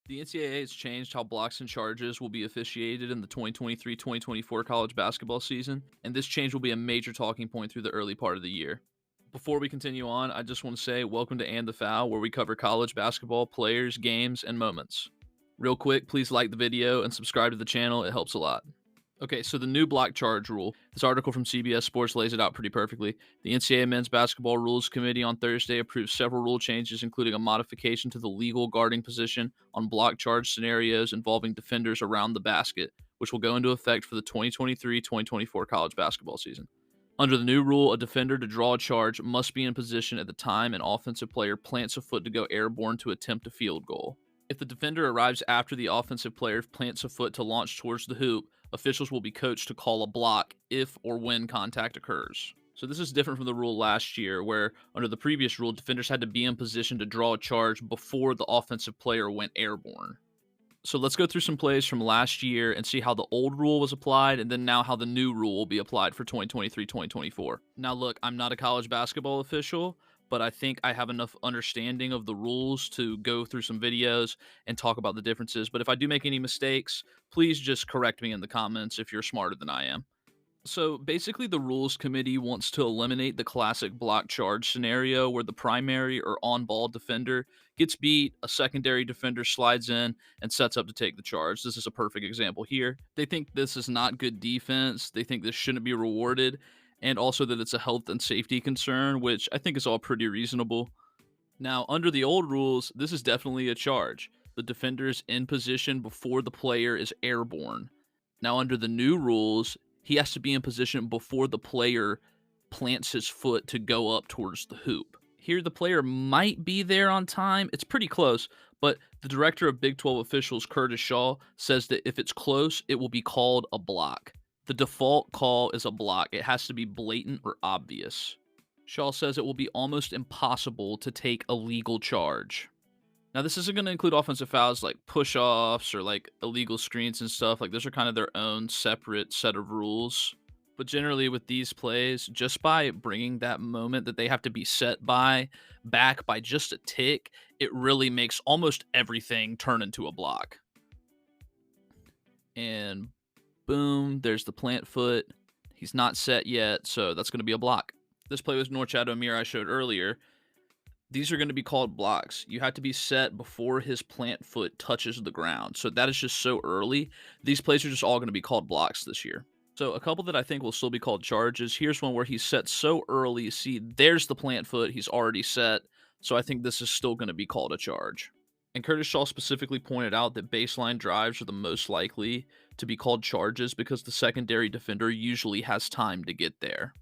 The NCAA has changed how blocks and charges will be officiated in the 2023-2024 college basketball season, and this change will be a major talking point through the early part of the year. Before we continue on, I just want to say welcome to And the Foul, where we cover college basketball players, games, and moments. Real quick, please like the video and subscribe to the channel. It helps a lot. Okay, so the new block charge rule. This article from CBS Sports lays it out pretty perfectly. The NCAA Men's Basketball Rules Committee on Thursday approved several rule changes, including a modification to the legal guarding position on block charge scenarios involving defenders around the basket, which will go into effect for the 2023-2024 college basketball season. Under the new rule, a defender to draw a charge must be in position at the time an offensive player plants a foot to go airborne to attempt a field goal. If the defender arrives after the offensive player plants a foot to launch towards the hoop, officials will be coached to call a block if or when contact occurs. So this is different from the rule last year, where under the previous rule, defenders had to be in position to draw a charge before the offensive player went airborne. So let's go through some plays from last year and see how the old rule was applied, and then now how the new rule will be applied for 2023-2024. Now look, I'm not a college basketball official, but I think I have enough understanding of the rules to go through some videos and talk about the differences. But if I do make any mistakes, please just correct me in the comments if you're smarter than I am. So basically, the Rules Committee wants to eliminate the classic block charge scenario where the primary or on-ball defender gets beat, a secondary defender slides in and sets up to take the charge. This is a perfect example here. They think this is not good defense. They think this shouldn't be rewarded, and also that it's a health and safety concern, which I think is all pretty reasonable. Now, under the old rules, this is definitely a charge. The defender is in position before the player is airborne. Now, under the new rules, he has to be in position before the player plants his foot to go up towards the hoop. Here, the player might be there on time. It's pretty close, but the director of Big 12 officials, Curtis Shaw, says that if it's close, it will be called a block. The default call is a block. It has to be blatant or obvious. Shaw says it will be almost impossible to take a legal charge. Now, this isn't going to include offensive fouls like push-offs or like illegal screens and stuff. Like, those are kind of their own separate set of rules. But generally with these plays, just by bringing that moment that they have to be set by back by just a tick, it really makes almost everything turn into a block. And boom, there's the plant foot. He's not set yet, so that's going to be a block. This play was Norchad Amir I showed earlier. These are going to be called blocks. You have to be set before his plant foot touches the ground. So that is just so early. These plays are just all going to be called blocks this year. So a couple that I think will still be called charges. Here's one where he's set so early. See, there's the plant foot. He's already set. So I think this is still going to be called a charge. And Curtis Shaw specifically pointed out that baseline drives are the most likely to be called charges because the secondary defender usually has time to get there.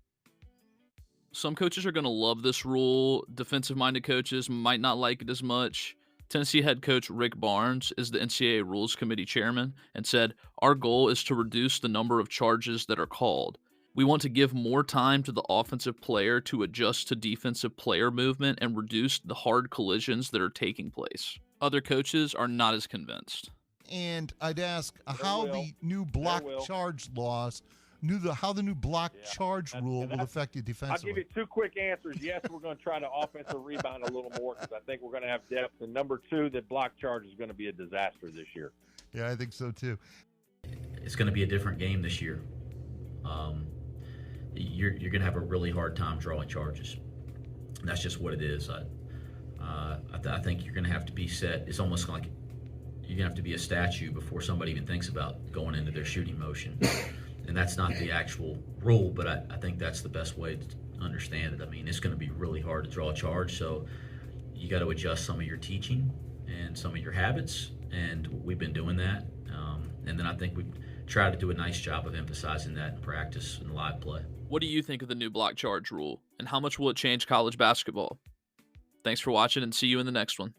Some coaches are going to love this rule. Defensive-minded coaches might not like it as much. Tennessee head coach Rick Barnes is the NCAA Rules Committee chairman and said, "Our goal is to reduce the number of charges that are called. We want to give more time to the offensive player to adjust to defensive player movement and reduce the hard collisions that are taking place." Other coaches are not as convinced. And I'd ask how the new block charge laws, how the new block charge rule will affect you defensively. I'll give you two quick answers. Yes, we're going to try to offensive rebound a little more because I think we're going to have depth. And number two, that block charge is going to be a disaster this year. Yeah, I think so too. It's going to be a different game this year. You're going to have a really hard time drawing charges. And that's just what it is. I think you're going to have to be set. It's almost like you're going to have to be a statue before somebody even thinks about going into their shooting motion. And that's not the actual rule, but I think that's the best way to understand it. I mean, it's going to be really hard to draw a charge, so you got to adjust some of your teaching and some of your habits, and we've been doing that. And then I think we try to do a nice job of emphasizing that in practice and live play. What do you think of the new block charge rule, and how much will it change college basketball? Thanks for watching, and see you in the next one.